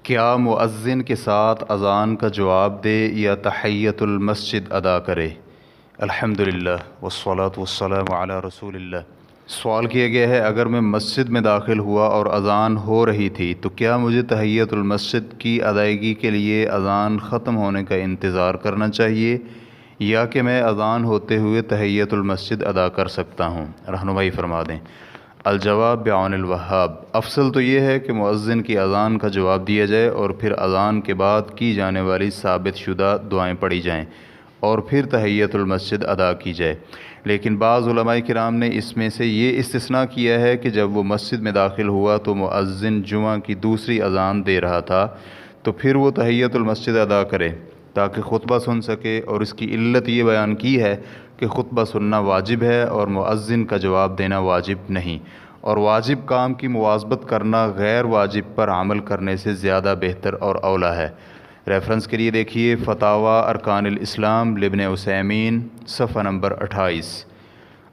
کیا مؤذن کے ساتھ اذان کا جواب دے یا تحیۃ المسجد ادا کرے؟ الحمدللہ والصلاۃ والسلام علی رسول اللہ۔ سوال کیا گیا ہے، اگر میں مسجد میں داخل ہوا اور اذان ہو رہی تھی تو کیا مجھے تحیۃ المسجد کی ادائیگی کے لیے اذان ختم ہونے کا انتظار کرنا چاہیے یا کہ میں اذان ہوتے ہوئے تحیۃ المسجد ادا کر سکتا ہوں؟ رہنمائی فرما دیں۔ الجواب بعون الوہاب، افضل تو یہ ہے کہ مؤذن کی اذان کا جواب دیا جائے اور پھر اذان کے بعد کی جانے والی ثابت شدہ دعائیں پڑھی جائیں اور پھر تحیۃ المسجد ادا کی جائے، لیکن بعض علماء کرام نے اس میں سے یہ استثناء کیا ہے کہ جب وہ مسجد میں داخل ہوا تو مؤذن جمعہ کی دوسری اذان دے رہا تھا تو پھر وہ تحیۃ المسجد ادا کرے تاکہ خطبہ سن سکے، اور اس کی علت یہ بیان کی ہے کہ خطبہ سننا واجب ہے اور مؤذن کا جواب دینا واجب نہیں، اور واجب کام کی مواظبت کرنا غیر واجب پر عمل کرنے سے زیادہ بہتر اور اولیٰ ہے۔ ریفرنس کے لیے دیکھیے فتاوی ارکان الاسلام لابن عثیمین صفحہ نمبر 28۔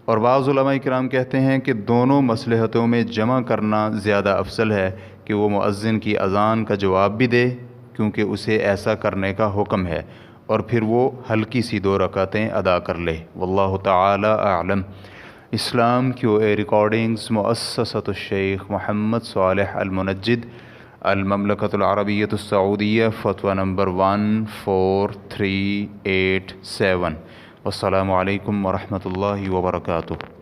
اور بعض علماء کرام کہتے ہیں کہ دونوں مصلحتوں میں جمع کرنا زیادہ افضل ہے کہ وہ مؤذن کی اذان کا جواب بھی دے کیونکہ اسے ایسا کرنے کا حکم ہے، اور پھر وہ ہلکی سی 2 رکعتیں ادا کر لے۔ واللہ تعالی اعلم۔ اسلام کیو اے ریکارڈنگز، مؤسسۃ الشیخ محمد صالح المنجد، المملکۃ العربیۃ السعودیہ، فتویٰ نمبر 14387۔ والسلام علیکم ورحمۃ اللہ وبرکاتہ۔